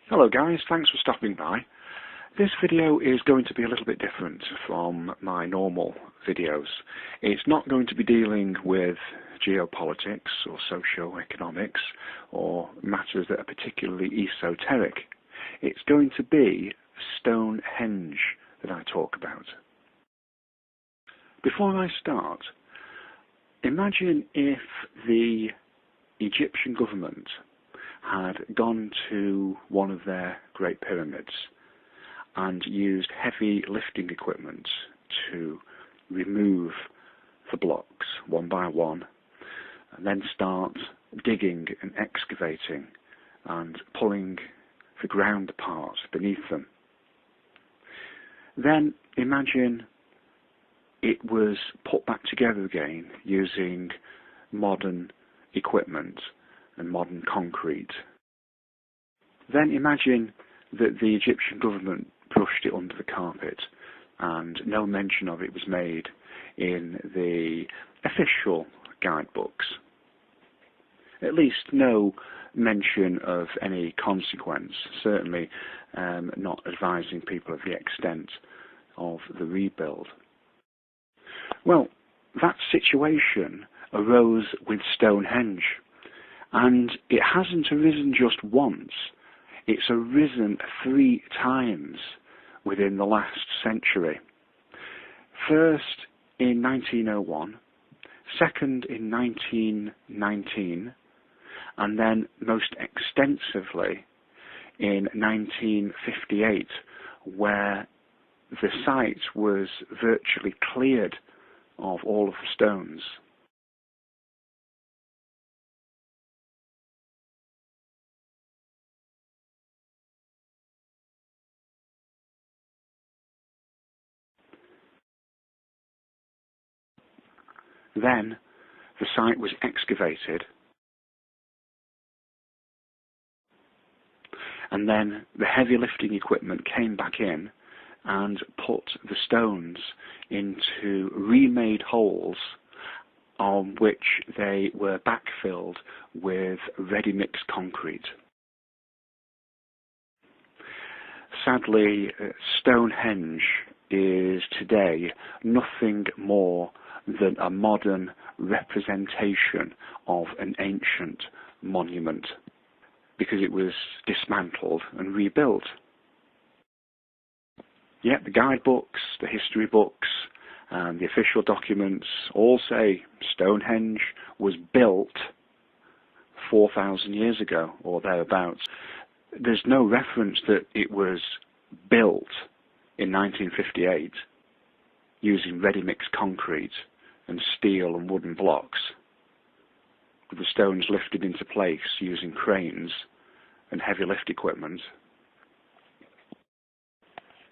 Hello guys, thanks for stopping by. This video is going to be a little bit different from my normal videos. It's not going to be dealing with geopolitics or socio-economics or matters that are particularly esoteric. It's going to be Stonehenge that I talk about. Before I start, imagine if the Egyptian government had gone to one of their Great Pyramids and used heavy lifting equipment to remove the blocks one by one, and then start digging and excavating and pulling the ground apart beneath them. Then imagine it was put back together again using modern equipment and modern concrete. Then imagine that the Egyptian government brushed it under the carpet and no mention of it was made in the official guidebooks. At least no mention of any consequence, certainly not advising people of the extent of the rebuild. Well, that situation arose with Stonehenge. And it hasn't arisen just once, it's arisen 3 times within the last century. First in 1901, second in 1919, and then most extensively in 1958, where the site was virtually cleared of all of the stones. Then the site was excavated, and then the heavy lifting equipment came back in and put the stones into remade holes on which they were backfilled with ready-mixed concrete. Sadly, Stonehenge is today nothing more than a modern representation of an ancient monument, because it was dismantled and rebuilt. Yet the guidebooks, the history books, and the official documents all say Stonehenge was built 4,000 years ago or thereabouts. There's no reference that it was built in 1958 using ready-mixed concrete and steel and wooden blocks, with the stones lifted into place using cranes and heavy lift equipment.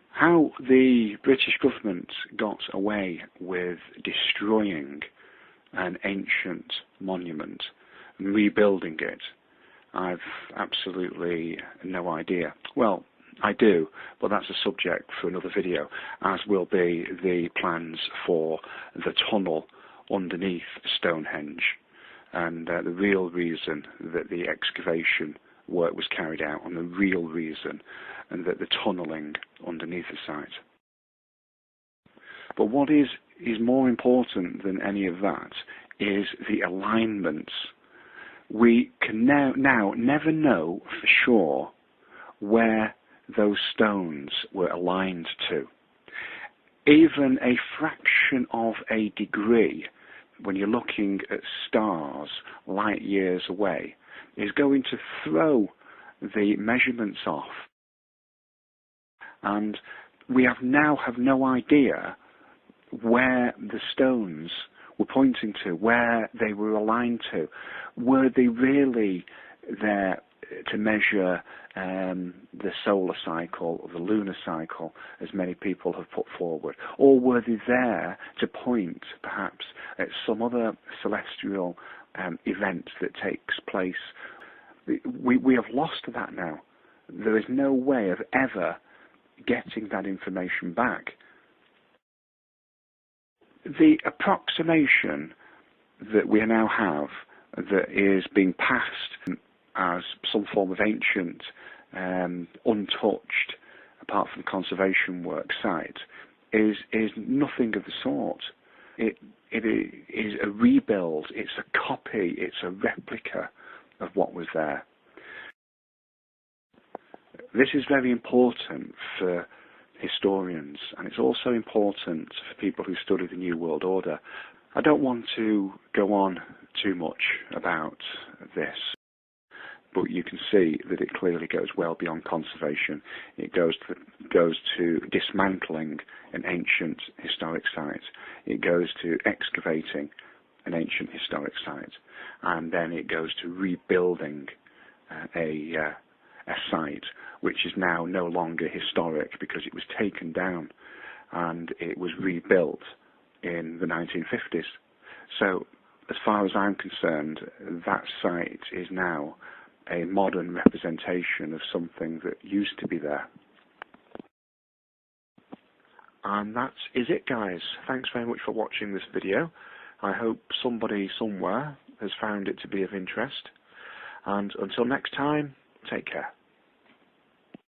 How the British government got away with destroying an ancient monument and rebuilding it, I've absolutely no idea. Well, I do, but that's a subject for another video, as will be the plans for the tunnel underneath Stonehenge, and the real reason that the excavation work was carried out, and the real reason and that the tunnelling underneath the site. But what is more important than any of that is the alignments. We can now never know for sure where those stones were aligned to. Even a fraction of a degree, when you're looking at stars light years away, is going to throw the measurements off. And we now have no idea where the stones were pointing to, where they were aligned to. Were they really there to measure the solar cycle or the lunar cycle, as many people have put forward? Or were they there to point, perhaps, at some other celestial event that takes place? We have lost that now. There is no way of ever getting that information back. The approximation that we now have, that is being passed as some form of ancient untouched, apart from conservation work site, is nothing of the sort. It is a rebuild, it's a copy, it's a replica of what was there. This is very important for historians, and it's also important for people who study the New World Order. I don't want to go on too much about this, but you can see that it clearly goes well beyond conservation. It goes to dismantling an ancient historic site. It goes to excavating an ancient historic site, and then it goes to rebuilding a site which is now no longer historic because it was taken down and it was rebuilt in the 1950s. So, as far as I'm concerned, that site is now a modern representation of something that used to be there. And that is it, guys. Thanks very much for watching this video. I hope somebody somewhere has found it to be of interest. And until next time, take care.